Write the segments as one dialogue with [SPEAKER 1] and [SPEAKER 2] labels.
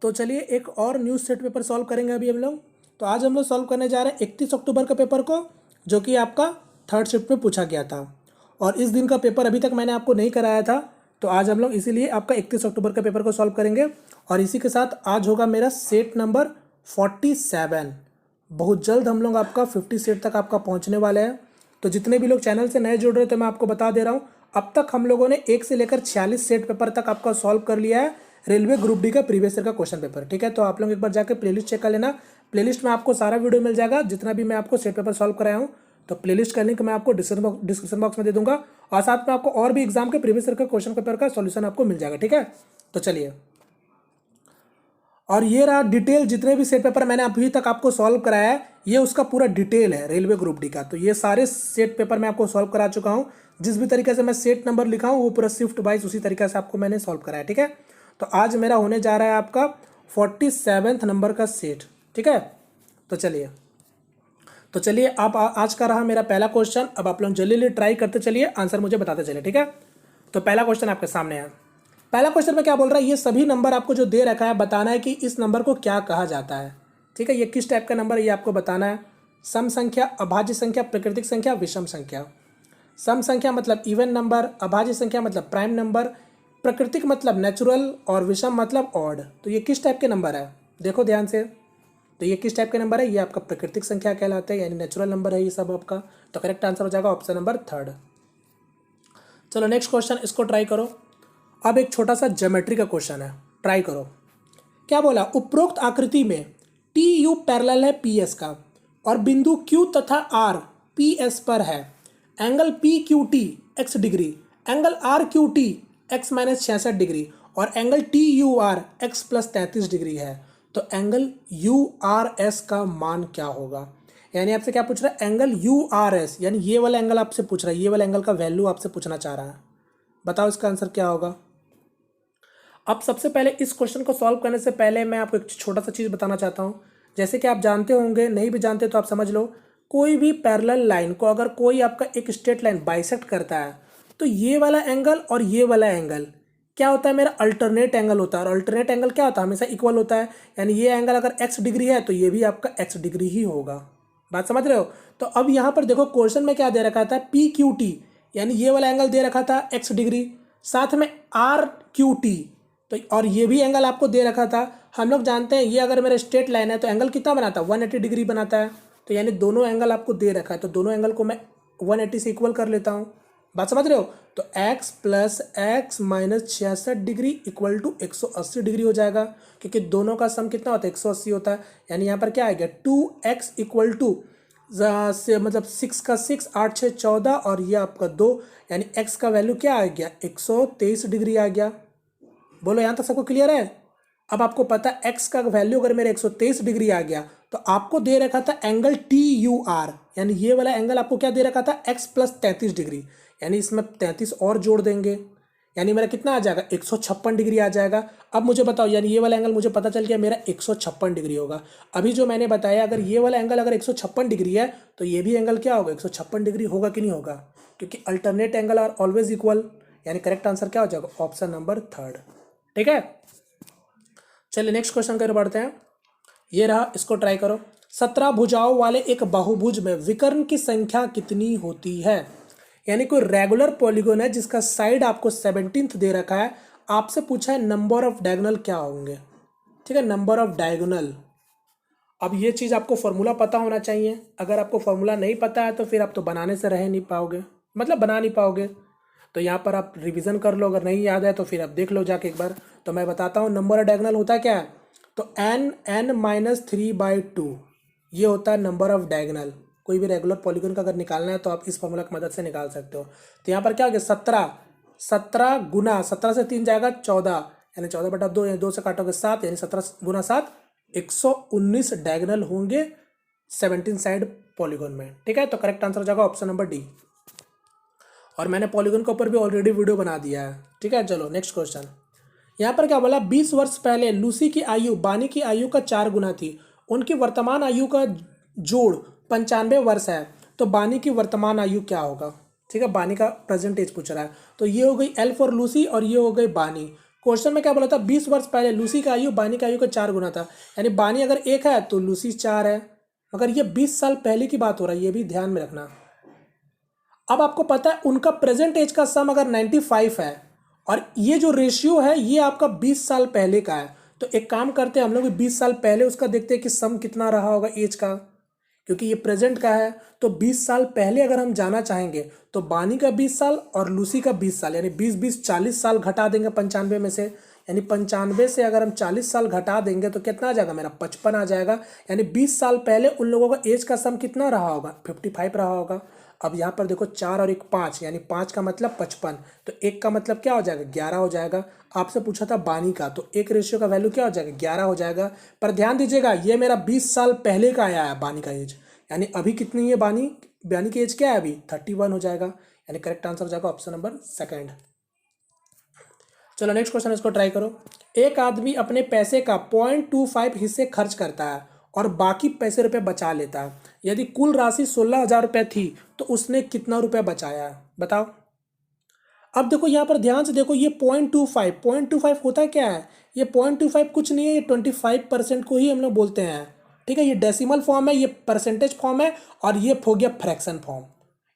[SPEAKER 1] तो चलिए एक और न्यूज़ सेट पेपर सॉल्व करेंगे अभी हम लोग। तो आज हम लोग सॉल्व करने जा रहे हैं 31 अक्टूबर का पेपर को, जो कि आपका थर्ड शिफ्ट में पूछा गया था। और इस दिन का पेपर अभी तक मैंने आपको नहीं कराया था, तो आज हम लोग इसीलिए आपका 31 अक्टूबर का पेपर को सॉल्व करेंगे। और इसी के साथ आज होगा मेरा सेट नंबर 47। बहुत जल्द हम लोग आपका 50 सेट तक आपका पहुंचने वाले हैं। तो जितने भी लोग चैनल से नए जुड़ रहे थे, मैं आपको बता दे रहा हूँ, अब तक हम लोगों ने 1 से लेकर 46 सेट पेपर तक आपका सॉल्व कर लिया है, रेलवे ग्रुप डी का प्रीवियस ईयर का क्वेश्चन पेपर। ठीक है, तो आप लोग एक बार जाकर प्लेलिस्ट चेक कर लेना। प्लेलिस्ट में आपको सारा वीडियो मिल जाएगा, जितना भी मैं आपको सेट पेपर सॉल्व कराया हूँ। तो प्लेलिस्ट का लिंक मैं आपको डिस्क्रिप्शन बॉक्स में दे दूंगा, और साथ में आपको और भी एग्जाम के प्रीवियस ईयर का क्वेश्चन पेपर का सॉल्यूशन आपको मिल जाएगा। ठीक है, तो चलिए, और ये रहा डिटेल, जितने भी सेट पेपर मैंने अभी तक आपको सॉल्व कराया है, ये उसका पूरा डिटेल है रेलवे ग्रुप डी का। तो ये सारे सेट पेपर मैं आपको सॉल्व करा चुका हूँ। जिस भी तरीके से मैं सेट नंबर लिखा हूँ वो पूरा शिफ्ट वाइज उसी तरीके से आपको मैंने सॉल्व कराया। ठीक है, तो आज मेरा होने जा रहा है आपका 47 नंबर का सेट। ठीक है, तो चलिए आप आज का रहा मेरा पहला क्वेश्चन। अब आप लोग जल्दी ट्राई करते चलिए, आंसर मुझे बताते चलिए। ठीक है, तो पहला क्वेश्चन आपके सामने है। पहला क्वेश्चन में क्या बोल रहा है, ये सभी नंबर आपको जो दे रखा है, बताना है कि इस नंबर को क्या कहा जाता है। ठीक है, ये किस टाइप का नंबर है ये आपको बताना है। सम संख्या, अभाज्य संख्या, प्राकृतिक संख्या, विषम संख्या। सम संख्या मतलब इवन नंबर, अभाज्य संख्या मतलब प्राइम नंबर, प्राकृतिक मतलब नेचुरल, और विषम मतलब ऑड। तो ये किस टाइप के नंबर है, देखो ध्यान से। तो ये किस टाइप के नंबर है, ये आपका प्राकृतिक संख्या कहलाते हैं, यानी नेचुरल नंबर है ये सब आपका। तो करेक्ट आंसर हो जाएगा ऑप्शन नंबर 3। चलो नेक्स्ट क्वेश्चन, इसको ट्राई करो। अब एक छोटा सा ज्योमेट्री का क्वेश्चन है, ट्राई करो। क्या बोला, उपरोक्त आकृति में टी यू पैरेलल है पी एस का, और बिंदु क्यू तथा आर पी एस पर है। Angle P Q T X degree, angle R Q T X minus 66 degree, और angle T U R X plus 33 degree है। तो एंगल यू आर एस का मान क्या होगा। यानी आपसे क्या पूछ रहा है, एंगल यू आर एस, यानी ये वाला एंगल आपसे पूछ रहा है, ये वाला एंगल का वैल्यू आपसे पूछना चाह रहा है। बताओ इसका आंसर क्या होगा। अब सबसे पहले इस क्वेश्चन को सॉल्व करने से पहले मैं आपको एक छोटा सा चीज़ बताना चाहता हूँ। जैसे कि आप जानते होंगे, नहीं भी जानते तो आप समझ लो, कोई भी पैरेलल लाइन को अगर कोई आपका एक स्ट्रेट लाइन बाइसेक्ट करता है, तो ये वाला एंगल और ये वाला एंगल क्या होता है, मेरा अल्टरनेट एंगल होता है। और अल्टरनेट एंगल क्या होता है, हमेशा इक्वल होता है। यानी ये एंगल अगर x डिग्री है तो ये भी आपका x डिग्री ही होगा। बात समझ रहे हो। तो अब यहाँ पर देखो, क्वेश्चन में क्या दे रखा था, पी क्यू टी, यानी ये वाला एंगल दे रखा था x डिग्री, साथ में आर क्यू टी, तो और ये भी एंगल आपको दे रखा था। हम लोग जानते हैं ये अगर मेरा स्ट्रेट लाइन है तो एंगल कितना बनाता है, 180 डिग्री बनाता है। तो यानी दोनों एंगल आपको दे रखा है, तो दोनों एंगल को मैं 180 से इक्वल कर लेता हूँ। बात समझ रहे हो। तो x plus x minus 66 degree equal to 180 degree हो जाएगा, क्योंकि दोनों का सम कितना होता है, 180 होता है। यानी यहाँ पर क्या आ गया, 2x इक्वल टू से मतलब 6 का 6, 8 6 14, और ये आपका 2, यानी x का वैल्यू क्या आ गया, 123 डिग्री आ गया। बोलो यहाँ तक सबको क्लियर है। अब आपको पता है x का वैल्यू अगर मेरे 123 डिग्री आ गया, तो आपको दे रखा था एंगल टी यू आर, यानी ये वाला एंगल आपको क्या दे रखा था, x प्लस 33 डिग्री, यानी इसमें 33 और जोड़ देंगे, यानी मेरा कितना आ जाएगा, 156 डिग्री आ जाएगा। अब मुझे बताओ, यानी ये वाला एंगल मुझे पता चल गया मेरा 156 डिग्री होगा। अभी जो मैंने बताया, अगर ये वाला एंगल अगर 156 डिग्री है, तो ये भी एंगल क्या होगा, 156 डिग्री होगा कि नहीं होगा, क्योंकि alternate angle are always equal. यानी करेक्ट आंसर क्या हो जाएगा, ऑप्शन नंबर 3। ठीक है, चलिए नेक्स्ट क्वेश्चन की ओर बढ़ते हैं। ये रहा, इसको ट्राई करो। 17 भुजाओं वाले एक बहुभुज में विकर्ण की संख्या कितनी होती है। यानी कोई रेगुलर पॉलीगोन है जिसका साइड आपको 17 दे रखा है, आपसे पूछा है नंबर ऑफ डायगोनल क्या होंगे। ठीक है, नंबर ऑफ डायगोनल। अब ये चीज़ आपको फॉर्मूला पता होना चाहिए। अगर आपको फॉर्मूला नहीं पता है तो फिर आप तो बनाने से रह नहीं पाओगे, मतलब बना नहीं पाओगे। तो यहाँ पर आप रिवीजन कर लो, अगर नहीं याद है तो फिर आप देख लो जाके एक बार। तो मैं बताता हूँ, नंबर ऑफ डायगोनल होता है क्या है, तो n-3/2 ये होता है नंबर ऑफ डायगोनल। कोई भी रेगुलर पॉलीगॉन का अगर निकालना है तो आप इस फॉर्मूला की मदद से निकाल सकते हो। तो यहाँ पर क्या हो गया, 17 गुना 17 से 3 जाएगा 14, यानी 14/2, यानी 2 से काटोगे 7, यानी 17 गुना 7 119 डायगोनल होंगे 17 साइड पॉलीगॉन में। ठीक है, तो करेक्ट आंसर हो जाएगा ऑप्शन नंबर डी। और मैंने पॉलीगॉन के ऊपर भी ऑलरेडी वीडियो बना दिया है। ठीक है, चलो नेक्स्ट क्वेश्चन। यहाँ पर क्या बोला, 20 वर्ष पहले लूसी की आयु बानी की आयु का 4 गुना थी। उनकी वर्तमान आयु का जोड़ 95 वर्ष है, तो बानी की वर्तमान आयु क्या होगा। ठीक है, बानी का प्रेजेंट एज पूछ रहा है। तो ये हो गई एल फॉर लूसी और ये हो गई बानी। क्वेश्चन में क्या बोला था, 20 वर्ष पहले लूसी का आयु बानी का आयु का 4 गुना था। यानी बानी अगर 1 है तो लूसी 4 है, मगर ये 20 साल पहले की बात हो रहा है, ये भी ध्यान में रखना। अब आपको पता है उनका प्रेजेंट एज का सम अगर 95 है और ये जो रेशियो है ये आपका 20 साल पहले का है, तो एक काम करते हैं हम लोग 20 साल पहले उसका देखते हैं कि सम कितना रहा होगा एज का, क्योंकि ये प्रेजेंट का है। तो 20 साल पहले अगर हम जाना चाहेंगे तो बानी का 20 साल और लूसी का 20 साल, यानी 20 40 साल घटा देंगे 95 में से, यानी 95 से अगर हम 40 साल घटा देंगे तो कितना आ जाएगा, मेरा 55 आ जाएगा। यानी 20 साल पहले उन लोगों का एज का सम कितना रहा होगा, 55 रहा होगा। अब यहाँ पर देखो 4 और 1 5, यानी 5 का मतलब 55, तो 1 का मतलब क्या हो जाएगा, 11 हो जाएगा। आपसे पूछा था बानी का, तो एक रेशियो का वैल्यू क्या हो जाएगा, 11 हो जाएगा। पर ध्यान दीजिएगा ये मेरा 20 साल पहले का आया है बानी का एज, यानी अभी कितनी है बानी की एज क्या है अभी, 31 हो जाएगा। यानी करेक्ट आंसर हो जाएगा ऑप्शन नंबर सेकंड। चलो नेक्स्ट क्वेश्चन, इसको ट्राई करो। एक आदमी अपने पैसे का 0.25 हिस्से खर्च करता है और बाकी पैसे रुपए बचा लेता है। यदि कुल राशि 16,000 रुपये थी तो उसने कितना रुपया बचाया है, बताओ। अब देखो यहाँ पर ध्यान से देखो, ये 0.25 होता क्या है, ये 0.25 कुछ नहीं है, ये 25% को ही हम लोग बोलते हैं। ठीक है, ये डेसिमल फॉर्म है, ये परसेंटेज फॉर्म है, और ये हो गया फ्रैक्शन फॉर्म।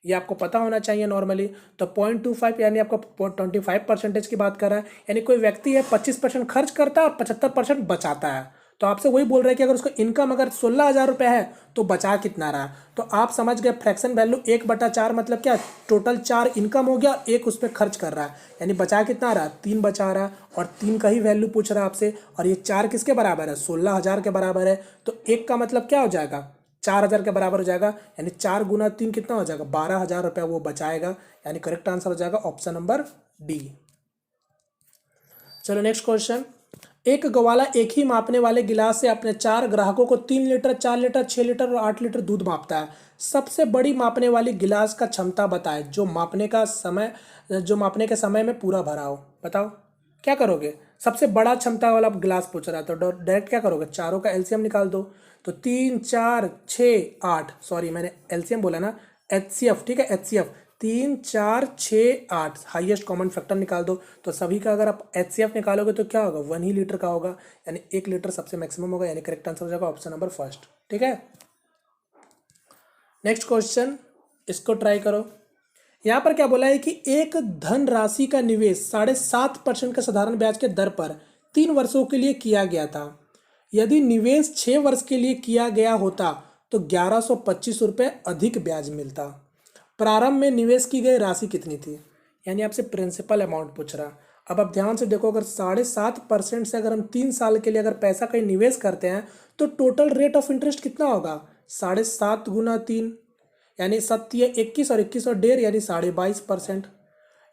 [SPEAKER 1] ये आपको पता होना चाहिए नॉर्मली। तो 0.25 यानी आपको 25% की बात कर रहा है, यानी कोई व्यक्ति है 25% खर्च करता है और 75% बचाता है। तो आपसे वही बोल रहे हैं कि अगर उसका इनकम अगर 16,000 रुपये है तो बचा कितना रहा। तो आप समझ गए फ्रैक्शन वैल्यू 1/4 मतलब क्या, टोटल 4 इनकम हो गया, 1 उस पर खर्च कर रहा है, यानी बचा कितना रहा, 3 बचा रहा है। और 3 का ही वैल्यू पूछ रहा है आपसे, और ये 4 किसके बराबर है, 16,000 के बराबर है। तो 1 का मतलब क्या हो जाएगा, 4,000 के बराबर हो जाएगा। यानी 4 गुना 3 कितना हो जाएगा, 12,000 रुपये वो बचाएगा। यानी करेक्ट आंसर हो जाएगा ऑप्शन नंबर डी। चलो नेक्स्ट क्वेश्चन। एक गवाला एक ही मापने वाले गिलास से अपने 4 ग्राहकों को 3 लीटर, 4 लीटर, 6 लीटर और 8 लीटर दूध मापता है। सबसे बड़ी मापने वाली गिलास का क्षमता बताए जो मापने के समय में पूरा भरा हो। बताओ क्या करोगे, सबसे बड़ा क्षमता वाला गिलास पूछ रहा है, तो डायरेक्ट क्या करोगे, चारों का एलसीएम निकाल दो। तो 3 4 6 8, सॉरी मैंने एलसीएम बोला ना, एचसीएफ, ठीक है एचसीएफ, 3 4 6 8 हाईएस्ट कॉमन फैक्टर निकाल दो। तो सभी का अगर आप एचसीएफ निकालोगे तो क्या होगा, 1 ही लीटर का होगा, यानी 1 लीटर सबसे मैक्सिमम होगा। यानी करेक्ट आंसर हो जाएगा ऑप्शन नंबर फर्स्ट। ठीक है, नेक्स्ट क्वेश्चन, इसको ट्राई करो। यहाँ पर क्या बोला है कि एक धन राशि का निवेश 7.5% का साधारण ब्याज के दर पर 3 वर्षों के लिए किया गया था। यदि निवेश 6 वर्ष के लिए किया गया होता तो 1125 रुपये अधिक ब्याज मिलता। प्रारंभ में निवेश की गई राशि कितनी थी, यानी आपसे प्रिंसिपल अमाउंट पूछ रहा। अब आप ध्यान से देखो, अगर 7.5% से अगर हम 3 साल के लिए अगर पैसा कहीं निवेश करते हैं तो टोटल रेट ऑफ इंटरेस्ट कितना होगा, 7.5 गुना 3, यानी 7 21 और 21 और 1.5 यानी 22.5%।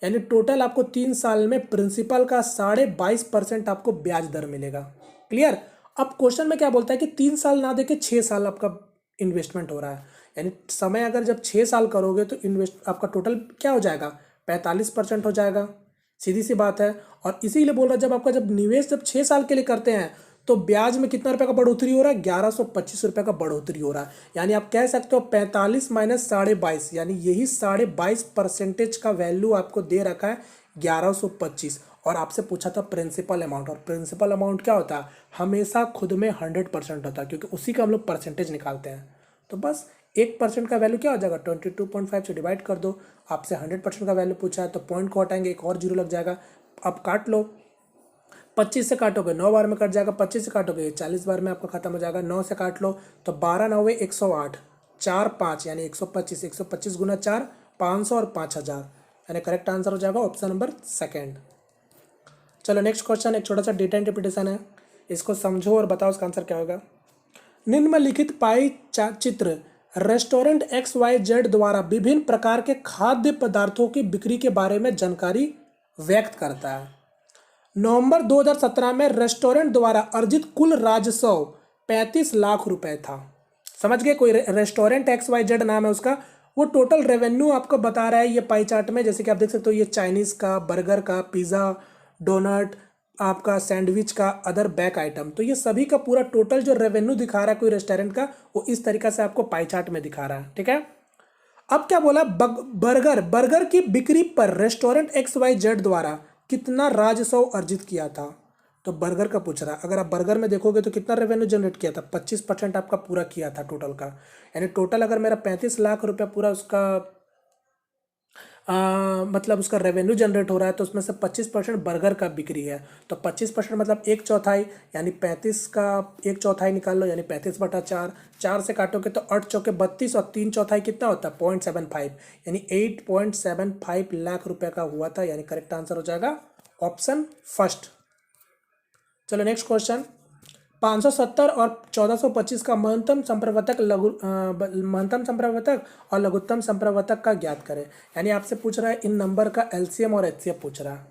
[SPEAKER 1] यानी टोटल आपको 3 साल में प्रिंसिपल का 22.5% आपको ब्याज दर मिलेगा। क्लियर। अब क्वेश्चन में क्या बोलता है कि 3 साल ना देके 6 साल आपका इन्वेस्टमेंट हो रहा है, यानी समय अगर जब 6 साल करोगे तो इन्वेस्ट आपका टोटल क्या हो जाएगा, 45% हो जाएगा। सीधी सी बात है। और इसीलिए बोल रहा जब आपका जब निवेश जब 6 साल के लिए करते हैं तो ब्याज में कितना रुपये का बढ़ोतरी हो रहा है, 1125 रुपये का बढ़ोतरी हो रहा है। यानी आप कह सकते हो 45 माइनस 22.5, यानी यही 22.5% का वैल्यू आपको दे रखा है 1125। और आपसे पूछा था प्रिंसिपल अमाउंट, और प्रिंसिपल अमाउंट क्या होता है, हमेशा खुद में 100% होता है, क्योंकि उसी का हम लोग परसेंटेज निकालते हैं। तो बस 1% का वैल्यू क्या हो जाएगा, 22.5 से डिवाइड कर दो। आपसे 100% का वैल्यू पूछा है तो पॉइंट को हटाएंगे, एक और जीरो लग जाएगा। अब काट लो, 25 से काटोगे 9 बार में कट जाएगा, 25 से काटोगे 40 बार में आपका खत्म हो जाएगा। 9 से काट लो तो 12 9 108, 4 5 यानी 125, 125 गुना 4 500 और 5000, यानी करेक्ट आंसर हो जाएगा ऑप्शन नंबर सेकंड। चलो नेक्स्ट क्वेश्चन, एक छोटा सा डेटा इंटरप्रिटेशन है, इसको समझो और बताओ इसका आंसर क्या होगा। निम्नलिखित पाई चित्र रेस्टोरेंट XYZ द्वारा विभिन्न प्रकार के खाद्य पदार्थों की बिक्री के बारे में जानकारी व्यक्त करता है। नवंबर 2017 में रेस्टोरेंट द्वारा अर्जित कुल राजस्व 35 लाख रुपए था। समझ गए, कोई रेस्टोरेंट XYZ नाम है उसका, वो टोटल रेवेन्यू आपको बता रहा है ये पाई चार्ट में। जैसे कि आप देख सकते हो ये चाइनीज़ का, बर्गर का, पिज़्ज़ा, डोनट, आपका सैंडविच का, अदर बैक आइटम, तो ये सभी का पूरा टोटल जो रेवेन्यू दिखा रहा है कोई रेस्टोरेंट का, वो इस तरीका से आपको पाई चार्ट में दिखा रहा है। ठीक है, अब क्या बोला, बर्गर की बिक्री पर रेस्टोरेंट XYZ द्वारा कितना राजस्व अर्जित किया था? तो बर्गर का पूछ रहा है। अगर आप बर्गर में देखोगे तो कितना रेवेन्यू जनरेट किया था? 25% आपका पूरा किया था टोटल का। यानी टोटल अगर मेरा 35 लाख रुपया पूरा उसका मतलब उसका रेवेन्यू जनरेट हो रहा है, तो उसमें से 25% बर्गर का बिक्री है। तो 25% मतलब एक चौथाई, यानी 35 का एक चौथाई निकाल लो, यानी 35/4। 4 से काटोगे तो 8 चौके 32 और 3 चौथाई कितना होता है? 0.75, यानी 8.75 लाख रुपये का हुआ था। यानी करेक्ट आंसर हो जाएगा ऑप्शन फर्स्ट। चलो नेक्स्ट क्वेश्चन। 570 और 1425 का महत्तम संप्रवर्तक महत्तम संप्रवर्तक और लघुत्तम संप्रवर्तक का ज्ञात करें। यानी आपसे पूछ रहा है इन नंबर का एलसीएम और एचसीएफ पूछ रहा है।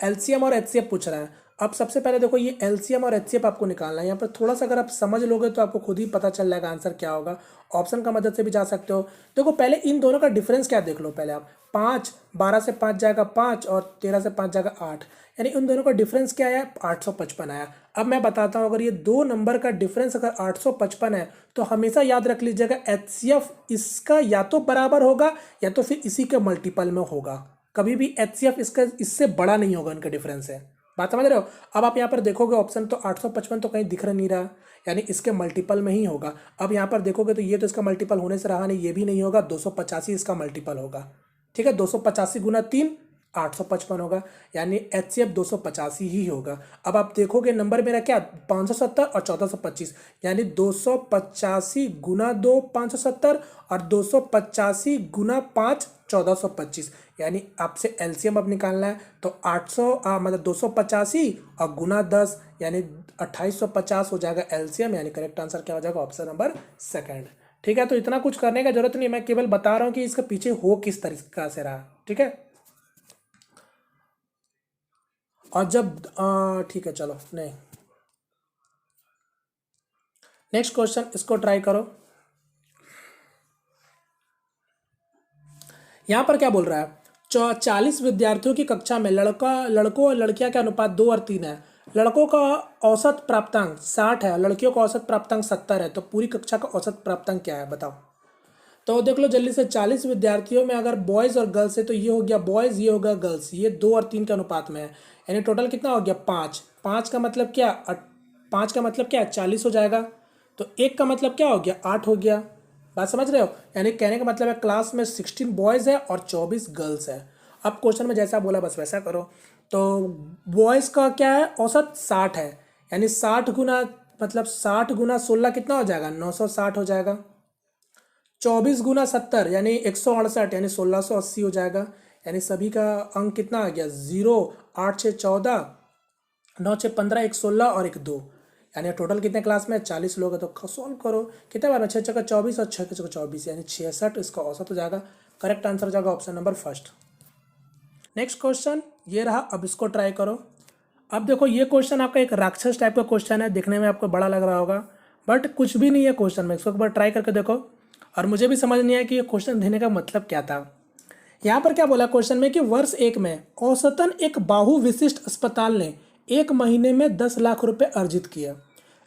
[SPEAKER 1] एलसीएम और एचसीएफ पूछ रहा है। अब सबसे पहले देखो ये एलसीएम और एचसीएफ आपको निकालना है। यहाँ पर थोड़ा सा अगर आप समझ लोगे तो आपको खुद ही पता चल जाएगा आंसर क्या होगा। ऑप्शन का मदद से भी जा सकते हो। देखो पहले इन दोनों का डिफरेंस क्या देख लो पहले आप। 5, 12 से 5 जाएगा 5 और 13 से 5 जाएगा 8, यानी उन दोनों का डिफरेंस क्या आया? 855 आया। अब मैं बताता हूँ, अगर ये दो नंबर का डिफरेंस अगर 855 है तो हमेशा याद रख लीजिएगा एचसीएफ इसका या तो बराबर होगा या तो फिर इसी के मल्टीपल में होगा। कभी भी एचसीएफ इसका इससे बड़ा नहीं होगा, इनका डिफरेंस है। बात समझ रहे हो? अब आप यहाँ पर देखोगे ऑप्शन तो 855 तो कहीं दिख नहीं रहा, यानी इसके मल्टीपल में ही होगा। अब यहाँ पर देखोगे तो ये तो इसका मल्टीपल होने से रहा नहीं, ये भी नहीं होगा। 285 इसका मल्टीपल होगा। ठीक है, 285 गुना 3 855 होगा, यानी एचसीएफ 285 ही होगा। अब आप देखोगे नंबर मेरा क्या 570 और 1425, यानी 285 गुना 2 570 और 285 गुना 5 1425। यानी आपसे एलसीएम अब निकालना है तो 800 मतलब 285 और गुना 10 यानी 2850 हो जाएगा एलसीएम। यानी करेक्ट आंसर क्या हो जाएगा? Option number second. ठीक है, तो इतना कुछ करने का जरूरत नहीं, मैं केवल बता रहा हूँ कि इसका पीछे हो किस तरीका से रहा। ठीक है, और जब ठीक है चलो नहीं, नेक्स्ट क्वेश्चन इसको ट्राई करो। यहां पर क्या बोल रहा है? 40 विद्यार्थियों की कक्षा में लड़कों और लड़कियां का अनुपात 2 और 3 है। लड़कों का औसत प्राप्तांक 60 है और लड़कियों का औसत प्राप्तांक 70 है। तो पूरी कक्षा का औसत प्राप्तांक क्या है बताओ? तो देख लो जल्दी से। 40 विद्यार्थियों में अगर बॉयज़ और गर्ल्स है तो ये हो गया बॉयज़, ये होगा गर्ल्स, ये 2 और 3 के अनुपात में है। यानी टोटल कितना हो गया? 5। 5 का मतलब क्या? 5 का मतलब क्या? 40 हो जाएगा। तो 1 का मतलब क्या हो गया? 8 हो गया। बात समझ रहे हो? यानी कहने का मतलब है क्लास में 16 बॉयज़ है और 24 गर्ल्स है। अब क्वेश्चन में जैसा बोला बस वैसा करो। तो बॉयज़ का क्या है? औसत 60 है, यानी 60 गुना मतलब 60 गुना 16 कितना हो जाएगा? 960 हो जाएगा। 24 गुना 70 यानी 168, यानी 1680 हो जाएगा। यानी सभी का अंक कितना आ गया? 0, 8 6 14, 9 6 15, 1 16 और 1 2। यानी टोटल कितने क्लास में? 40 लोग हैं। तो सॉल्व करो कितने बार में? 6 6 24 और 6 6 24, यानी 66 इसका औसत हो जाएगा। करेक्ट आंसर हो जाएगा option number first. Next question ये रहा, अब इसको ट्राई करो। अब देखो ये क्वेश्चन आपका एक राक्षस टाइप का क्वेश्चन है, दिखने में आपको बड़ा लग रहा होगा बट कुछ भी नहीं है क्वेश्चन में। इसको एक बार ट्राई करके देखो, और मुझे भी समझ नहीं आया कि ये क्वेश्चन देने का मतलब क्या था। यहाँ पर क्या बोला क्वेश्चन में कि वर्ष 1 में औसतन एक बाहु विशिष्ट अस्पताल ने 1 महीने में 10 लाख रुपए अर्जित किया।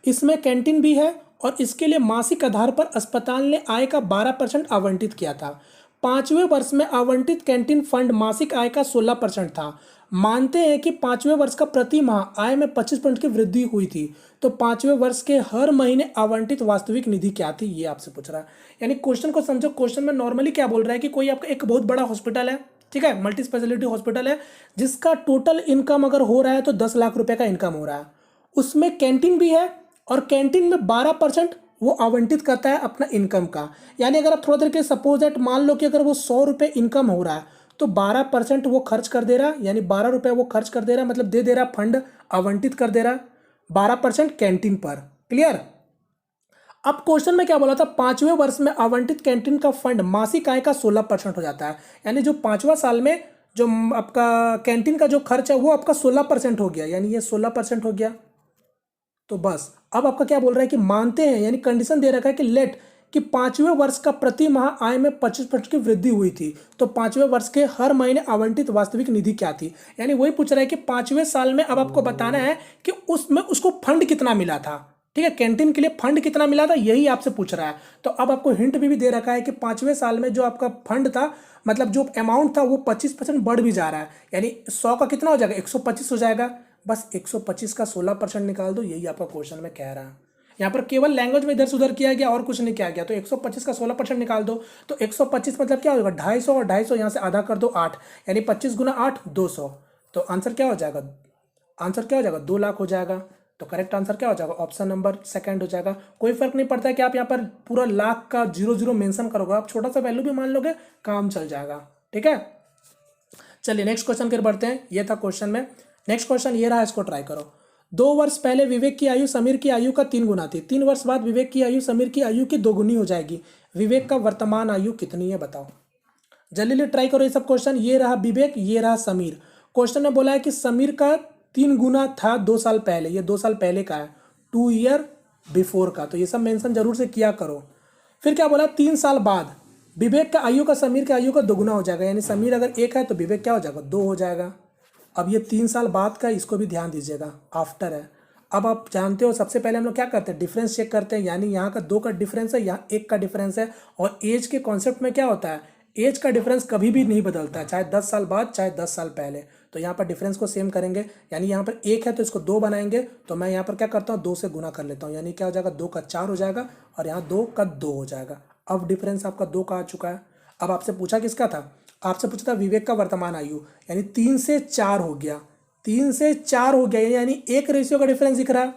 [SPEAKER 1] इसमें कैंटीन भी है और इसके लिए मासिक आधार पर अस्पताल ने आय का 12% आवंटित किया था। 5वें वर्ष में आवंटित कैंटीन फंड मासिक आय का 16% था। मानते हैं कि 5वें वर्ष का प्रति माह आय में 25% की वृद्धि हुई थी। तो 5वें वर्ष के हर महीने आवंटित वास्तविक निधि क्या थी? ये आपसे पूछ रहा है। यानी क्वेश्चन को समझो। क्वेश्चन में नॉर्मली क्या बोल रहा है कि कोई आपका एक बहुत बड़ा हॉस्पिटल है, ठीक है, मल्टी स्पेशलिटी हॉस्पिटल है, जिसका टोटल इनकम अगर हो रहा है तो 10 लाख रुपए का इनकम हो रहा है। उसमें कैंटीन भी है और कैंटीन में 12% वो आवंटित करता है अपना इनकम का। यानी अगर आप थोड़ा देर के सपोज दैट मान लो कि अगर वो 100 रुपये इनकम हो रहा है तो 12% वो खर्च कर दे रहा है, यानी 12 रुपये वो खर्च कर दे रहा है, मतलब दे रहा फंड आवंटित कर दे रहा 12% कैंटीन पर। क्लियर? अब क्वेश्चन में क्या बोला था? 5वें वर्ष में आवंटित कैंटीन का फंड मासिक आय का 16% हो जाता है। यानी जो 5वां साल में जो आपका कैंटीन का जो खर्च है वो आपका 16% हो गया, यानी ये 16% हो गया। तो बस अब आपका क्या बोल रहा है कि मानते हैं, यानी कंडीशन दे रखा है कि लेट कि 5वें वर्ष का प्रति माह आय में 25% की वृद्धि हुई थी। तो 5वें वर्ष के हर महीने आवंटित वास्तविक निधि क्या थी? यानी वही पूछ रहा है कि 5वें साल में अब आपको बताना है कि उसमें उसको फंड कितना मिला था। ठीक है, कैंटीन के लिए फंड कितना मिला था यही आपसे पूछ रहा है। तो अब आपको हिंट भी दे रखा है कि 5वें साल में जो आपका फंड था, मतलब जो अमाउंट था वो 25% बढ़ भी जा रहा है, यानी 100 का कितना हो जाएगा, 125 हो जाएगा। बस 125 का 16% निकाल दो, यही आपका क्वेश्चन में कह रहा है। यहाँ पर केवल लैंग्वेज में इधर से उधर किया गया और कुछ नहीं किया गया। तो 125 का 16% निकाल दो, तो 125 मतलब क्या होगा, 250, और 250 यहाँ से आधा कर दो 8, यानी 25 गुना 8 200। तो आंसर क्या हो जाएगा, आंसर क्या हो जाएगा, 2 लाख हो जाएगा। तो करेक्ट आंसर क्या हो जाएगा, ऑप्शन नंबर सेकंड हो जाएगा। कोई फर्क नहीं पड़ता है कि आप यहाँ पर पूरा लाख का 00 मेंशन करोगे, आप छोटा सा वैल्यू भी मान लोगे, काम चल जाएगा। ठीक है, चलिए नेक्स्ट क्वेश्चन फिर बढ़ते हैं। ये था क्वेश्चन में। नेक्स्ट क्वेश्चन ये रहा, इसको ट्राई करो। 2 वर्ष पहले विवेक की आयु समीर की आयु का 3 गुना थी। 3 वर्ष बाद विवेक की आयु समीर की आयु की 2 गुनी हो जाएगी। विवेक का वर्तमान आयु कितनी है बताओ। जल्दी ट्राई करो ये सब क्वेश्चन। ये रहा विवेक, ये रहा समीर। क्वेश्चन में बोला है कि समीर का 3 गुना था 2 साल पहले, ये 2 साल पहले का है, 2 ईयर बिफोर का। तो ये सब मेंशन जरूर से किया करो। फिर क्या बोला, 3 साल बाद विवेक का आयु का समीर के आयु का 2 गुना हो जाएगा, यानी समीर अगर 1 है तो विवेक क्या हो जाएगा, 2 हो जाएगा। अब ये 3 साल बाद का, इसको भी ध्यान दीजिएगा, आफ्टर है। अब आप जानते हो सबसे पहले हम लोग क्या करते हैं, डिफरेंस चेक करते हैं, यानी यहाँ का 2 का डिफरेंस है, यहाँ 1 का डिफरेंस है। और एज के कॉन्सेप्ट में क्या होता है, एज का डिफरेंस कभी भी नहीं बदलता है, चाहे 10 साल बाद चाहे 10 साल पहले। तो यहाँ पर डिफरेंस को सेम करेंगे, यानी यहाँ पर 1 है तो इसको 2 बनाएंगे। तो मैं यहाँ पर क्या करता हूँ, 2 से गुना कर लेता हूँ, यानी क्या हो जाएगा, 2 का 4 हो जाएगा, और यहाँ 2 का 2 हो जाएगा। अब डिफरेंस आपका 2 का आ चुका है। अब आपसे पूछा किसका था, आपसे पूछा था विवेक का वर्तमान आयु, यानी 3 से 4 हो गया, 3 से 4 हो गया, यानी 1 रेशियो का डिफरेंस दिख रहा।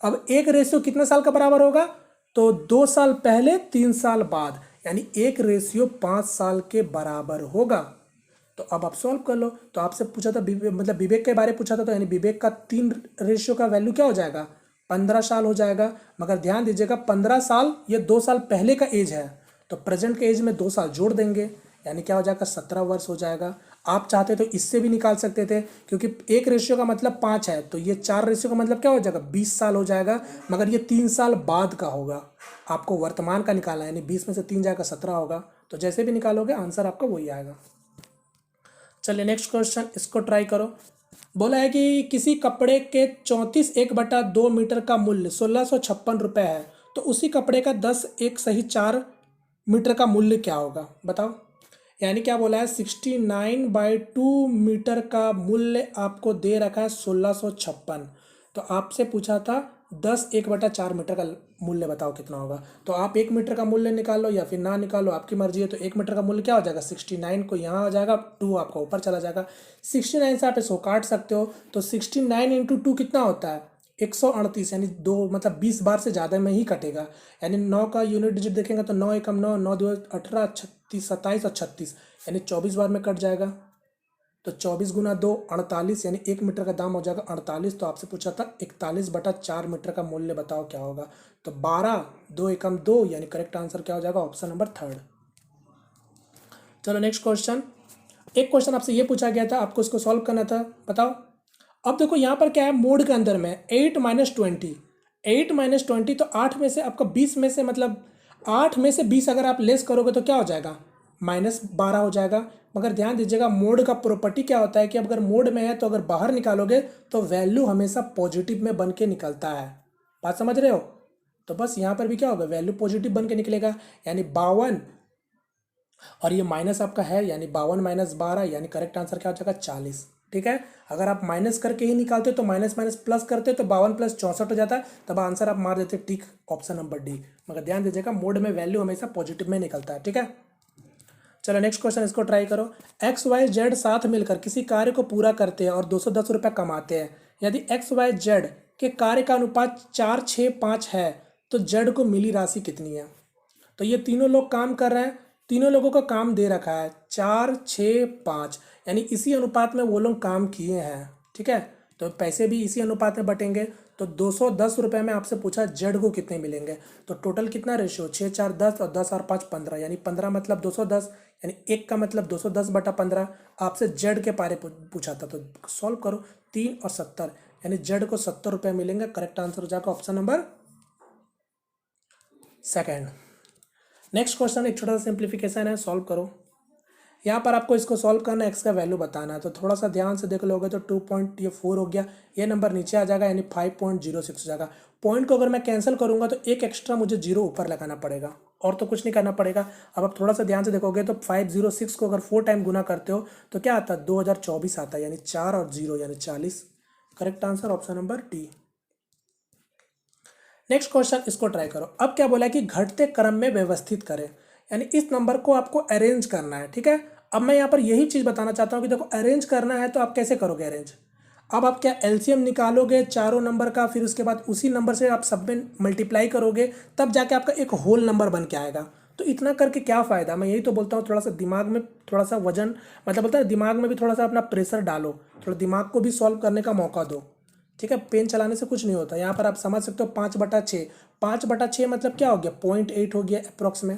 [SPEAKER 1] अब 1 रेशियो कितने साल का बराबर होगा, तो 2 साल पहले 3 साल बाद, यानी 1 रेशियो 5 साल के बराबर होगा। तो अब आप सॉल्व कर लो। तो आपसे पूछा था मतलब विवेक के बारे में पूछा था, तो यानी विवेक का 3 रेशियो का वैल्यू क्या हो जाएगा, 15 साल हो जाएगा। मगर ध्यान दीजिएगा 15 साल ये 2 साल पहले का एज है, तो प्रेजेंट के एज में 2 साल जोड़ देंगे, यानी क्या हो जाएगा, 17 वर्ष हो जाएगा। आप चाहते तो इससे भी निकाल सकते थे, क्योंकि 1 रेशियो का मतलब 5 है, तो ये 4 रेशियो का मतलब क्या हो जाएगा, 20 साल हो जाएगा। मगर ये 3 साल बाद का होगा, आपको वर्तमान का निकालना है, यानी 20 में से 3 जाएगा 17 होगा। तो जैसे भी निकालोगे आंसर आपका वही आएगा। चलिए नेक्स्ट क्वेश्चन, इसको ट्राई करो। बोला है कि किसी कपड़े के 34 1/2 मीटर का मूल्य 1656 रुपये है, तो उसी कपड़े का 10 1 सही 4 मीटर का मूल्य क्या होगा बताओ। यानी क्या बोला है, 69/2 मीटर का मूल्य आपको दे रखा है 1656। तो आपसे पूछा था 10 1/4 मीटर का मूल्य बताओ कितना होगा। तो आप 1 मीटर का मूल्य निकाल लो या फिर ना निकालो, आपकी मर्जी है। तो 1 मीटर का मूल्य क्या हो जाएगा, 69 को यहाँ आ जाएगा, 2 आपका ऊपर चला जाएगा। 69 से आप इसको काट सकते हो, तो 69 इंटू 2 कितना होता है, 138, यानी 2 मतलब 20 बार से ज़्यादा में ही कटेगा। यानी 9 का यूनिट डिजिट देखेंगे तो 9 एकम 9, 9 2 18, 36 27 और 36, यानी 24 बार में कट जाएगा। तो 24 गुना 2 48, यानी 1 मीटर का दाम हो जाएगा 48। तो आपसे पूछा था 41/4 मीटर का मूल्य बताओ क्या होगा। तो 12 2 एकम 2, यानी करेक्ट आंसर क्या हो जाएगा, ऑप्शन नंबर 3। चलो नेक्स्ट क्वेश्चन। एक क्वेश्चन आपसे ये पूछा गया था, आपको इसको सॉल्व करना था, बताओ। अब देखो यहाँ पर क्या है, मोड के अंदर में 8 - 20, 8 - 20, तो 8 में से आपका 20 में से मतलब 8 में से 20 अगर आप लेस करोगे तो क्या हो जाएगा, -12 हो जाएगा। मगर ध्यान दीजिएगा मोड का प्रॉपर्टी क्या होता है कि अगर मोड में है तो अगर बाहर निकालोगे तो वैल्यू हमेशा पॉजिटिव में बन के निकलता है। बात समझ रहे हो। तो बस यहाँ पर भी क्या होगा, वैल्यू पॉजिटिव बन के निकलेगा, यानी 52, और ये माइनस आपका है, यानी 52 - 12, यानी करेक्ट आंसर क्या हो जाएगा, 40। ठीक है, अगर आप माइनस करके ही निकालते तो माइनस माइनस प्लस करते तो 52 + 64 हो जाता, तब आंसर आप मार देते ठीक, ऑप्शन नंबर डी। मगर ध्यान दीजिएगा मोड में वैल्यू हमेशा पॉजिटिव में निकलता है। ठीक है, चलो नेक्स्ट क्वेश्चन, इसको ट्राई करो। एक्स वाई जेड साथ मिलकर किसी कार्य को पूरा करते हैं और 210 रुपये कमाते हैं। यदि एक्स वाई जेड के कार्य का अनुपात 4 6 5 है तो जेड को मिली राशि कितनी है। तो ये तीनों लोग काम कर रहे हैं, तीनों लोगों का काम दे रखा है 4 6 5, यानी इसी अनुपात में वो लोग काम किए हैं। ठीक है, तो पैसे भी इसी अनुपात में बटेंगे। तो 210 रुपये में आपसे पूछा जेड को कितने मिलेंगे, तो टोटल कितना रेशियो, 6 4 10 और 10 और 5 15, यानी 15 मतलब 210, यानी 1 का मतलब 210/15। आपसे जेड के बारे पूछा था, तो सॉल्व करो, 3 और 70, यानी जेड को 70 रुपये मिलेंगे। करेक्ट आंसर हो जाएगा option number second. Next question एक छोटा सा सिंप्लीफिकेशन है, सॉल्व करो। यहाँ पर आपको इसको सॉल्व करना है, एक्स का वैल्यू बताना है। तो थोड़ा सा ध्यान से देख लोगे तो 2.4 हो गया, ये नंबर नीचे आ जाएगा यानी 5.06 हो जाएगा। पॉइंट को अगर मैं कैंसिल करूँगा तो एक एक्स्ट्रा मुझे जीरो ऊपर लगाना पड़ेगा और तो कुछ नहीं करना पड़ेगा। अब आप थोड़ा सा ध्यान से देखोगे तो 506 को अगर 4 टाइम गुना करते हो तो क्या आता है 2024 आता है, यानी 4 और 0 यानी 40। Correct answer option number D. Next question, इसको ट्राई करो। अब क्या बोला है कि घटते क्रम में व्यवस्थित करें, यानी इस नंबर को आपको अरेंज करना है। ठीक है, अब मैं यहाँ पर यही चीज़ बताना चाहता हूँ कि देखो अरेंज करना है तो आप कैसे करोगे अरेंज। अब आप क्या एलसीएम निकालोगे चारों नंबर का, फिर उसके बाद उसी नंबर से आप सब में मल्टीप्लाई करोगे, तब जाके आपका एक होल नंबर बन के आएगा। तो इतना करके क्या फ़ायदा। मैं यही तो बोलता हूँ, थोड़ा सा दिमाग में थोड़ा सा वजन, मतलब बोलता है दिमाग में भी थोड़ा सा अपना प्रेशर डालो, थोड़ा दिमाग को भी सॉल्व करने का मौका दो। ठीक है, पेन चलाने से कुछ नहीं होता। यहाँ पर आप समझ सकते हो 5/6, 5/6 मतलब क्या हो गया 0.8 हो गया अप्रॉक्स में।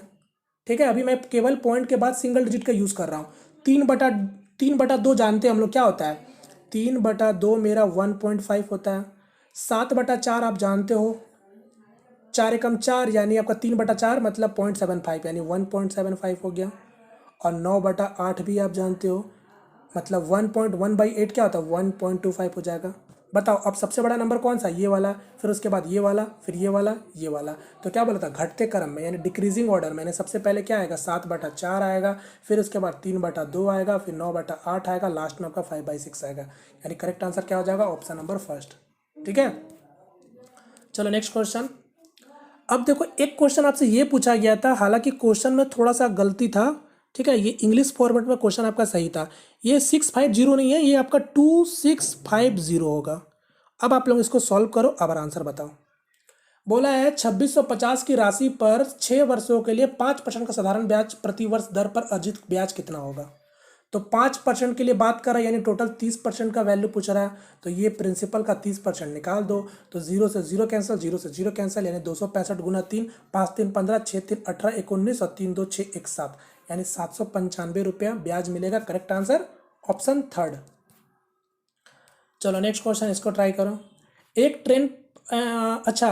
[SPEAKER 1] ठीक है, अभी मैं केवल पॉइंट के बाद सिंगल डिजिट का यूज़ कर रहा हूँ। 3/2 जानते हैं हम लोग क्या होता है, 3/2 मेरा 1.5 होता है। 7/4 आप जानते हो, 4 एकम 4 यानी आपका 3/4 मतलब 0.75 यानी 1.75 हो गया। और 9/8 भी आप जानते हो, मतलब 1.1/8 क्या होता है 1.25 हो जाएगा। बताओ अब सबसे बड़ा नंबर कौन सा, ये वाला, फिर उसके बाद ये वाला, फिर ये वाला, ये वाला। तो क्या बोला था घटते क्रम में यानी डिक्रीजिंग ऑर्डर, मैंने सबसे पहले क्या आएगा 7/4 आएगा, फिर उसके बाद 3/2 आएगा, फिर 9/8 आएगा, लास्ट में आपका 5/6 आएगा। यानी करेक्ट आंसर क्या हो जाएगा ऑप्शन नंबर फर्स्ट। ठीक है, चलो नेक्स्ट क्वेश्चन। अब देखो एक क्वेश्चन आपसे ये पूछा गया था, हालांकि क्वेश्चन में थोड़ा सा गलती था। ठीक है, ये इंग्लिश फॉर्मेट में क्वेश्चन आपका सही था, ये 650 नहीं है, ये आपका 2650 होगा। अब आप लोग इसको सॉल्व करो, अब आंसर बताओ। बोला है 2650 की राशि पर 6 वर्षों के लिए 5% का साधारण ब्याज प्रति वर्ष दर पर अर्जित ब्याज कितना होगा। तो 5% के लिए बात कर रहा है यानी टोटल 30% का वैल्यू पूछ रहा है। तो ये प्रिंसिपल का 30% निकाल दो, तो 0 से 0 कैंसिल, 0 से 0 कैंसिल, यानी 265 गुना 3, 5 3 15, 6 3 18, 19 और 3 2 6 1 7, यानी 795 रुपया ब्याज मिलेगा। Correct answer option third. चलो नेक्स्ट क्वेश्चन, इसको ट्राई करो। एक ट्रेन अच्छा,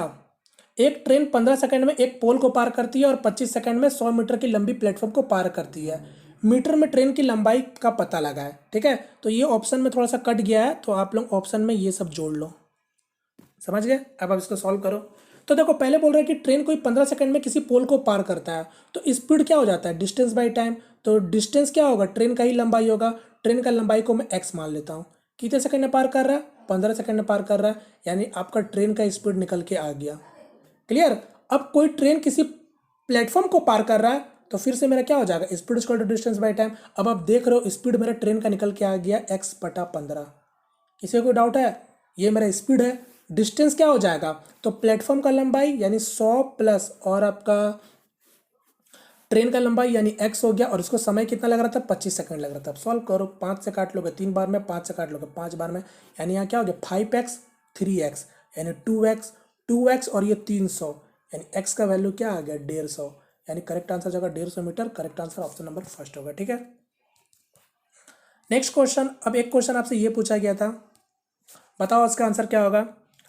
[SPEAKER 1] एक ट्रेन 15 सेकंड में एक पोल को पार करती है और 25 सेकंड में 100 मीटर की लंबी प्लेटफॉर्म को पार करती है। मीटर में ट्रेन की लंबाई का पता लगा है। ठीक है, तो ये ऑप्शन में थोड़ा सा कट गया है, तो आप लोग ऑप्शन में ये सब जोड़ लो। समझ गए, अब आप इसको सॉल्व करो। तो देखो पहले बोल रहे हैं कि ट्रेन कोई 15 सेकंड में किसी पोल को पार करता है, तो स्पीड क्या हो जाता है डिस्टेंस बाई टाइम। तो डिस्टेंस क्या होगा, ट्रेन का ही लंबाई होगा। ट्रेन का लंबाई को मैं एक्स मान लेता हूँ। कितने सेकंड में पार कर रहा है, 15 सेकंड में पार कर रहा है, यानी आपका ट्रेन का स्पीड निकल के आ गया। क्लियर। अब कोई ट्रेन किसी प्लेटफॉर्म को पार कर रहा है, तो फिर से मेरा क्या हो जाएगा speed equal to distance by time. अब आप देख रहे हो स्पीड मेरा ट्रेन का निकल के आ गया x/15। किसी को कोई डाउट है, ये मेरा स्पीड है। डिस्टेंस क्या हो जाएगा, तो प्लेटफॉर्म का लंबाई यानी 100 प्लस और आपका ट्रेन का लंबाई यानी x हो गया, और इसको समय कितना लग रहा था 25 सेकंड लग रहा था। अब सॉल्व करो, 5 से काट लोगे 3 बार में, 5 से काट लोगे 5 बार में, यानी यहाँ क्या हो गया 5x 3x यानी 2x और ये 300, यानी x का वैल्यू क्या आ गया 150, यानी करेक्ट आंसर जगह 150 meter. Correct answer option number first होगा। ठीक है, नेक्स्ट क्वेश्चन। अब एक क्वेश्चन आपसे ये पूछा गया था, बताओ इसका आंसर क्या होगा।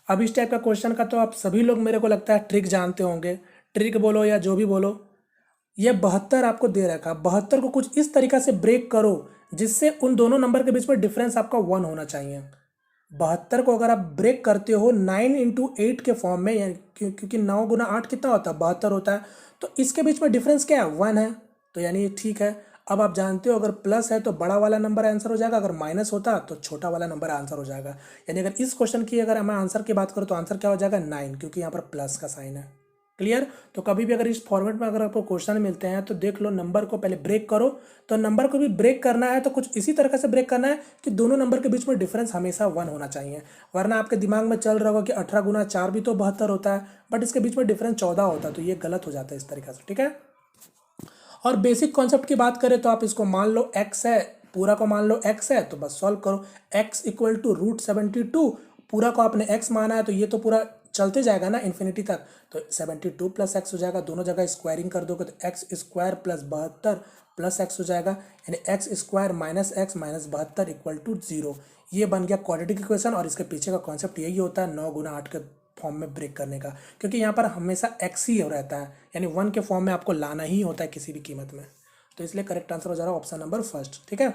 [SPEAKER 1] अब इस टाइप का क्वेश्चन का तो आप सभी लोग मेरे को लगता है ट्रिक जानते होंगे, ट्रिक बोलो या जो भी बोलो। ये 72 आपको दे रखा है, 72 को कुछ इस तरीका से ब्रेक करो जिससे उन दोनों नंबर के बीच में डिफरेंस आपका 1 होना चाहिए। 72 को अगर आप ब्रेक करते हो 9 × 8 के फॉर्म में, यानी क्योंकि 9 × 8 कितना होता है 72 होता है, तो इसके बीच में डिफरेंस क्या है 1 है, तो यानी ये ठीक है। अब आप जानते हो अगर प्लस है तो बड़ा वाला नंबर आंसर हो जाएगा, अगर माइनस होता तो छोटा वाला नंबर आंसर हो जाएगा। यानी अगर इस क्वेश्चन की अगर मैं आंसर की बात करूँ तो आंसर क्या हो जाएगा 9, क्योंकि यहाँ पर प्लस का साइन है। क्लियर। तो कभी भी अगर इस फॉर्मेट में अगर आपको क्वेश्चन मिलते हैं तो देख लो नंबर को पहले ब्रेक करो। तो नंबर को भी ब्रेक करना है तो कुछ इसी तरह से ब्रेक करना है कि दोनों नंबर के बीच में डिफरेंस हमेशा 1 होना चाहिए, वरना आपके दिमाग में चल रहा होगा कि 18 × 4 भी तो 72 होता है, बट इसके बीच में डिफरेंस 14 होता है, तो ये गलत हो जाता है इस तरीके से। ठीक है, और बेसिक कॉन्सेप्ट की बात करें तो आप इसको मान लो x है, पूरा को मान लो x है, तो बस सॉल्व करो। x = √72, पूरा को आपने x माना है तो ये तो पूरा चलते जाएगा ना इन्फिनिटी तक, तो 72 + x हो जाएगा। दोनों जगह स्क्वायरिंग कर दोगे तो x² + 72 + x हो जाएगा, यानी x² - x - 72 = 0। ये बन गया क्वाड्रेटिक इक्वेशन, और इसके पीछे का कॉन्सेप्ट यही होता है 9 × 8 के फॉर्म में ब्रेक करने का, क्योंकि यहाँ पर हमेशा x ही हो रहता है, यानी 1 के फॉर्म में आपको लाना ही होता है किसी भी कीमत में। तो इसलिए करेक्ट आंसर हो जा रहा है ऑप्शन नंबर फर्स्ट। ठीक है,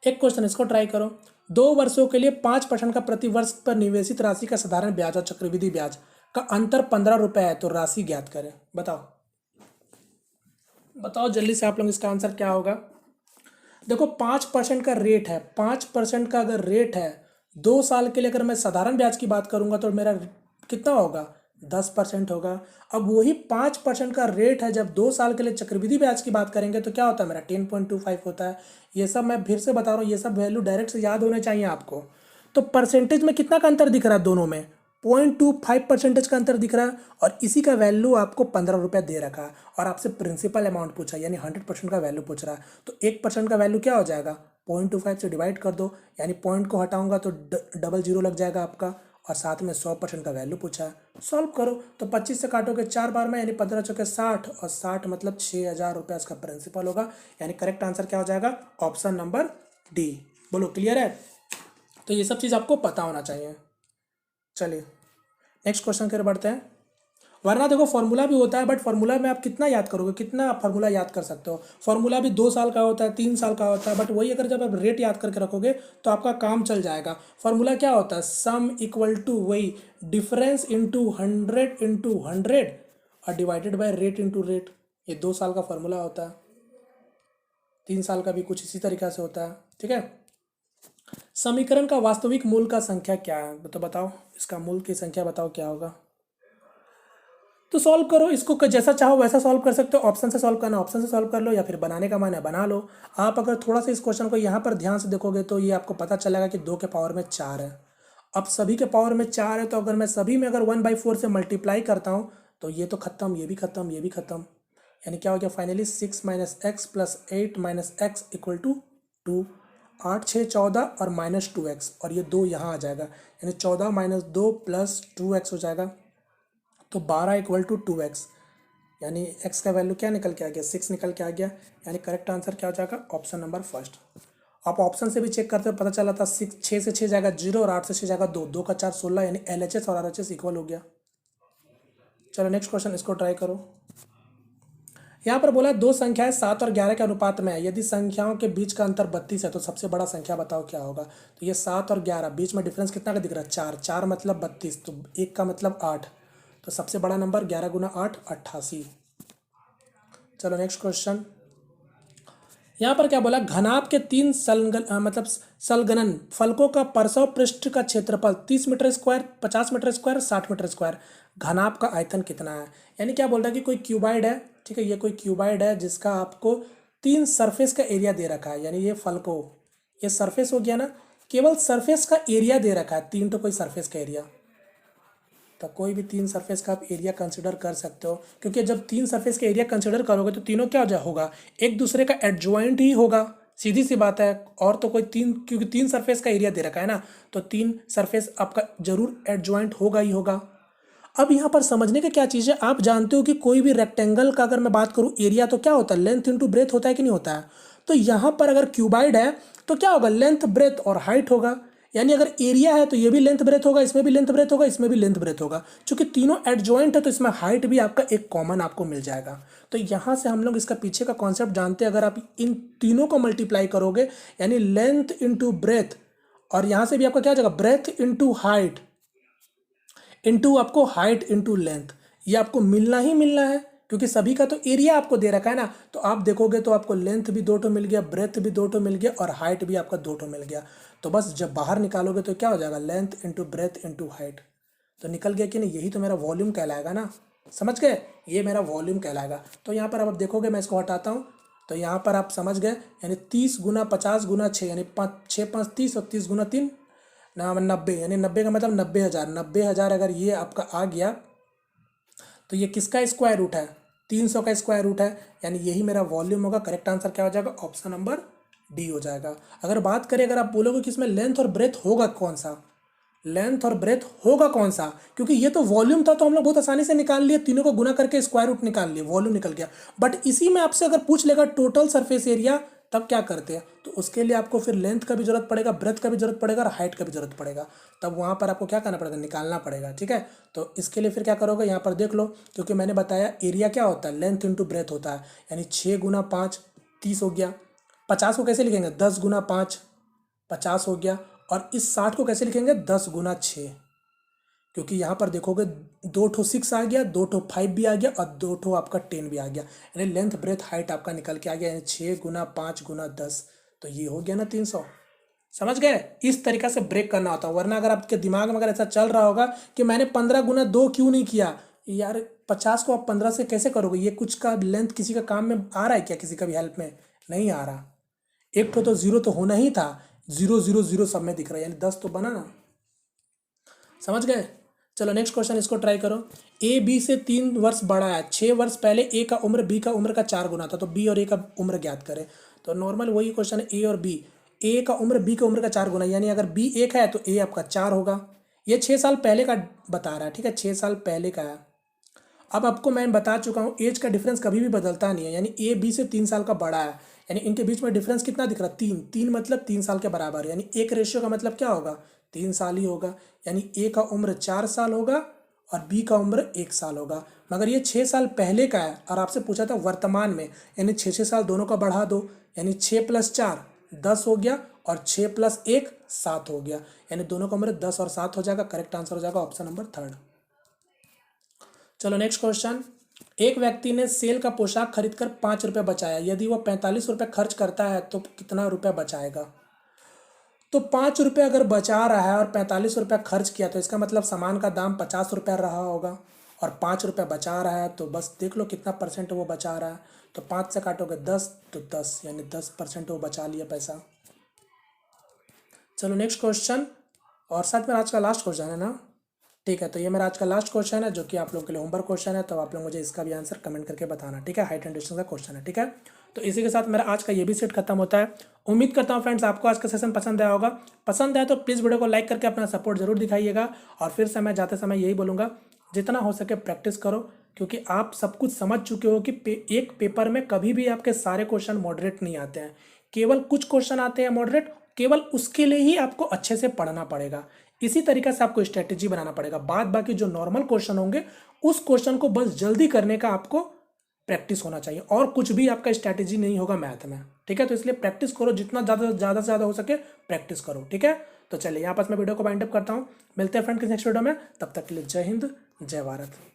[SPEAKER 1] एक क्वेश्चन इसको ट्राई करो। 2 वर्षों के लिए 5% का प्रति वर्ष पर निवेशित राशि का साधारण ब्याज और चक्रवृद्धि ब्याज का अंतर 15 रुपए है, तो राशि ज्ञात करें। बताओ बताओ जल्दी से आप लोग, इसका आंसर क्या होगा। देखो 5% का रेट है, 5% का अगर रेट है 2 साल के लिए, अगर मैं साधारण ब्याज की बात करूंगा तो मेरा कितना होगा, 10% होगा। अब वही 5% का रेट है, जब 2 साल के लिए चक्रवृद्धि ब्याज की बात करेंगे तो क्या होता है, मेरा 10.25 होता है। ये सब मैं फिर से बता रहा हूँ, ये सब वैल्यू डायरेक्ट से याद होने चाहिए आपको। तो परसेंटेज में कितना का अंतर दिख रहा है दोनों में, 0.25% का अंतर दिख रहा है, और इसी का वैल्यू आपको 15 रुपये दे रखा है, और आपसे प्रिंसिपल अमाउंट पूछा, यानी 100% का वैल्यू पूछ रहा है। तो 1% का वैल्यू क्या हो जाएगा, 0.25 से डिवाइड कर दो, यानी पॉइंट को हटाऊंगा तो डबल जीरो लग जाएगा आपका, और साथ में 100% का वैल्यू पूछा है। सॉल्व करो तो 25 से काटोगे 4 बार में, यानी 15 चौके 60, और 60 मतलब 6,000 रुपये इसका प्रिंसिपल होगा। यानी करेक्ट आंसर क्या हो जाएगा, ऑप्शन नंबर डी। बोलो क्लियर है। तो ये सब चीज़ आपको पता होना चाहिए। चलिए नेक्स्ट क्वेश्चन की ओर बढ़ते हैं। वरना देखो फॉर्मूला भी होता है, बट फॉर्मूला में आप कितना याद करोगे, कितना आप फॉर्मूला याद कर सकते हो। फॉर्मूला भी 2 साल का होता है, 3 साल का होता है, बट वही अगर जब आप रेट याद करके रखोगे तो आपका काम चल जाएगा। फॉर्मूला क्या होता है, सम इक्वल टू वही डिफरेंस इंटू 100 और divided by rate into rate. ये 2 साल का फॉर्मूला होता है, 3 साल का भी कुछ इसी तरीका से होता है। ठीक है, समीकरण का वास्तविक मूल का संख्या क्या है, तो बताओ इसका मूल की संख्या बताओ क्या होगा। तो सॉल्व करो इसको, जैसा चाहो वैसा सॉल्व कर सकते हो। ऑप्शन से सॉल्व करना ऑप्शन से सॉल्व कर लो, या फिर बनाने का मन है बना लो। आप अगर थोड़ा सा इस क्वेश्चन को यहाँ पर ध्यान से देखोगे तो ये आपको पता चलेगा कि 2 के पावर में 4 है। अब सभी के पावर में 4 है, तो अगर मैं सभी में अगर 1/4 से मल्टीप्लाई करता हूँ तो ये तो खत्म, ये भी खत्म, ये भी खत्म, यानी क्या हो गया फाइनली 6 - x + 8 - x = 2। 8 6 14 और -2x, और ये 2 यहाँ आ जाएगा, यानी 14 - 2 + 2x हो जाएगा, तो 12 = 2x, यानी x का वैल्यू क्या निकल के आ गया, 6 निकल के आ गया। यानी करेक्ट आंसर क्या हो जाएगा, ऑप्शन नंबर फर्स्ट। आप ऑप्शन से भी चेक करते हो, पता चला था 6 से 6 जाएगा 0, और 8 से 6 जाएगा 2, 2 का 4 16, यानी LHS और RHS इक्वल हो गया। चलो नेक्स्ट क्वेश्चन इसको ट्राई करो। यहाँ पर बोला 2 संख्याएं 7 और 11 के अनुपात में है, यदि संख्याओं के बीच का अंतर 32 है तो सबसे बड़ा संख्या बताओ क्या होगा। तो ये 7 और 11 बीच में डिफरेंस कितना का दिख रहा है, 4, 4 मतलब 32, तो 1 का मतलब 8, तो सबसे बड़ा नंबर 11 × 8 88। चलो नेक्स्ट क्वेश्चन। यहाँ पर क्या बोला, घनाभ के 3 सलगनन फलकों का परसव पृष्ठ का क्षेत्रफल 30 metre square, 50 metre square, 60 metre square. घनाभ का आयतन कितना है, यानी क्या बोल रहा है कि कोई क्यूबाइड है। ठीक है, ये कोई क्यूबाइड है जिसका आपको 3 सरफेस का एरिया दे रखा है, यानी ये फलको, ये सरफेस हो गया ना, केवल सरफेस का एरिया दे रखा है, 3 तो कोई सरफेस का एरिया, तो कोई भी 3 सरफेस का आप एरिया कंसिडर कर सकते हो, क्योंकि जब 3 सरफेस का एरिया कंसिडर करोगे तो तीनों क्या होगा, एक दूसरे का एडजॉइंट ही होगा, सीधी सी बात है। और तो कोई 3, क्योंकि 3 सरफेस का एरिया दे रखा है ना, तो 3 सरफेस आपका जरूर एडजॉइंट होगा ही होगा। अब यहाँ पर समझने का क्या चीज़ है, आप जानते हो कि कोई भी रेक्टेंगल का अगर मैं बात करूँ एरिया तो क्या होता है, लेंथ इंटू ब्रेथ होता है कि नहीं होता है। तो यहाँ पर अगर क्यूबाइड है तो क्या होगा, लेंथ ब्रेथ और हाइट होगा, यानी अगर एरिया है तो ये भी लेंथ ब्रेथ होगा, इसमें भी लेंथ ब्रेथ होगा, इसमें भी लेंथ ब्रेथ होगा। चूंकि तीनों एडजॉइंट है तो इसमें हाइट भी आपका एक कॉमन आपको मिल जाएगा। तो यहाँ से हम लोग इसका पीछे का कॉन्सेप्ट जानते हैं, अगर आप इन तीनों को मल्टीप्लाई करोगे यानी लेंथ इंटू ब्रेथ, और यहाँ से भी आपका क्या हो जाएगा, ब्रेथ इंटू हाइट इंटू आपको हाइट इंटू लेंथ, ये आपको मिलना ही मिलना है, क्योंकि सभी का तो एरिया आपको दे रखा है ना। तो आप देखोगे तो आपको लेंथ भी 2 मिल गया, ब्रेथ भी 2 मिल गया, और हाइट भी आपका 2 मिल गया। तो बस जब बाहर निकालोगे तो क्या हो जाएगा, length into breadth into height, तो निकल गया कि नहीं, यही तो मेरा वॉल्यूम कहलाएगा ना, समझ गए, ये मेरा वॉल्यूम कहलाएगा। तो यहाँ पर अब देखोगे, मैं इसको हटाता हूँ, तो यहाँ पर आप समझ गए, यानी 30 × 50 × 6, यानी 6 × 5 = 30, और 30 × 3 90, यानी 90 का मतलब 90,000। 90,000 अगर ये आपका आ गया तो ये किसका स्क्वायर रूट है, 300 का स्क्वायर रूट है, यानी यही मेरा वॉल्यूम होगा। करेक्ट आंसर क्या हो जाएगा, ऑप्शन नंबर डी हो जाएगा। अगर बात करें, अगर आप बोलोगे कि इसमें लेंथ और ब्रेथ होगा कौन सा, लेंथ और ब्रेथ होगा कौन सा, क्योंकि ये तो वॉल्यूम था तो हम लोग बहुत आसानी से निकाल लिए, तीनों को गुना करके स्क्वायर रूट निकाल लिए, वॉल्यूम निकल गया। बट इसी में आपसे अगर पूछ लेगा टोटल सरफेस एरिया, तब क्या करते हैं, तो उसके लिए आपको फिर लेंथ का भी जरूरत पड़ेगा, ब्रेथ का भी जरूरत पड़ेगा और हाइट का भी जरूरत पड़ेगा। तब वहाँ पर आपको क्या करना पड़ेगा, निकालना पड़ेगा। ठीक है, तो इसके लिए फिर क्या करोगे, यहाँ पर देख लो, क्योंकि मैंने बताया एरिया क्या होता है, लेंथ इंटू ब्रेथ होता है, यानी 6 × 5 30 हो गया। 50 को कैसे लिखेंगे, 10 × 5 50 हो गया। और इस 60 को कैसे लिखेंगे, 10 × 6, क्योंकि यहाँ पर देखोगे 2 6 आ गया, 2 5 भी आ गया और 2 आपका 10 भी आ गया, यानी लेंथ ब्रेथ हाइट आपका निकल के आ गया, यानी 6 × 5 × 10, तो ये हो गया ना 300। समझ गए, इस तरीका से ब्रेक करना होता है। वरना अगर आपके दिमाग में अगर ऐसा चल रहा होगा कि मैंने 15 × 2 क्यों नहीं किया, यार 50 को आप 15 से कैसे करोगे, ये कुछ का लेंथ किसी का काम में आ रहा है क्या, किसी का भी हेल्प में नहीं आ रहा। एक तो 0 तो होना ही था, 0 0 0 सब में दिख रहा है, यानी 10 तो बना ना। समझ गए, चलो नेक्स्ट क्वेश्चन इसको ट्राई करो। ए बी से 3 वर्ष बड़ा है, 6 वर्ष पहले ए का उम्र बी का उम्र का 4 गुना था, तो बी और ए का उम्र ज्ञात करें। तो नॉर्मल वही क्वेश्चन है, ए और बी, ए का उम्र बी का उम्र का 4 गुना, यानी अगर बी 1 है तो ए आपका 4 होगा। ये 6 साल पहले का बता रहा है, ठीक है, 6 साल पहले का है। अब आपको मैं बता चुका हूँ एज का डिफरेंस कभी भी बदलता नहीं है, यानी ए बी से 3 साल का बड़ा है, यानी इनके बीच में डिफरेंस कितना दिख रहा है, 3 3 मतलब 3 साल के बराबर, यानी एक रेशियो का मतलब क्या होगा, 3 साल ही होगा, यानी ए का उम्र 4 साल होगा और बी का उम्र 1 साल होगा। मगर ये 6 साल पहले का है और आपसे पूछा था वर्तमान में, यानी 6 साल दोनों का बढ़ा दो, यानी 6 + 4 10 हो गया और 6 + 1 7 हो गया, यानी दोनों का उम्र 10 और 7 हो जाएगा। करेक्ट आंसर हो जाएगा ऑप्शन नंबर 3। चलो नेक्स्ट क्वेश्चन, एक व्यक्ति ने सेल का पोशाक खरीदकर 5 रुपये बचाया, यदि वह 45 रुपये खर्च करता है तो कितना रुपया बचाएगा। तो 5 रुपये अगर बचा रहा है और 45 रुपये खर्च किया, तो इसका मतलब सामान का दाम 50 रुपया रहा होगा और 5 रुपये बचा रहा है, तो बस देख लो कितना परसेंट वो बचा रहा है। तो 5 से काटोगे 10 तो 10, यानी 10% वो बचा लिया पैसा। चलो नेक्स्ट क्वेश्चन, और साथ में आज का लास्ट क्वेश्चन है ना, ठीक है, तो ये मेरा आज का लास्ट क्वेश्चन है जो कि आप लोगों के लिए होमवर्क क्वेश्चन है, तो आप लोग मुझे इसका भी आंसर कमेंट करके बताना, ठीक है, हाइट एंड डिस्टेंस का क्वेश्चन है। ठीक है, तो इसी के साथ मेरा आज का ये भी सेट खत्म होता है। उम्मीद करता हूँ फ्रेंड्स आपको आज का सेशन पसंद आया होगा। पसंद आया तो प्लीज़ वीडियो को लाइक करके अपना सपोर्ट जरूर दिखाइएगा। और फिर से मैं जाते समय यही बोलूँगा, जितना हो सके प्रैक्टिस करो, क्योंकि आप सब कुछ समझ चुके हो कि एक पेपर में कभी भी आपके सारे क्वेश्चन मॉडरेट नहीं आते हैं, केवल कुछ क्वेश्चन आते हैं मॉडरेट, केवल उसके लिए ही आपको अच्छे से पढ़ना पड़ेगा। इसी तरीके से आपको स्ट्रेटेजी बनाना पड़ेगा। बाद बाकी जो नॉर्मल क्वेश्चन होंगे उस क्वेश्चन को बस जल्दी करने का आपको प्रैक्टिस होना चाहिए, और कुछ भी आपका स्ट्रेटेजी नहीं होगा मैथ में। ठीक है, तो इसलिए प्रैक्टिस करो, जितना ज़्यादा से ज़्यादा हो सके प्रैक्टिस करो। ठीक है, तो चलिए यहाँ पास मैं वीडियो को वाइंड अप करता हूँ। मिलते हैं फ्रेंड किस नेक्स्ट वीडियो में, तब तक के लिए जय हिंद जय भारत।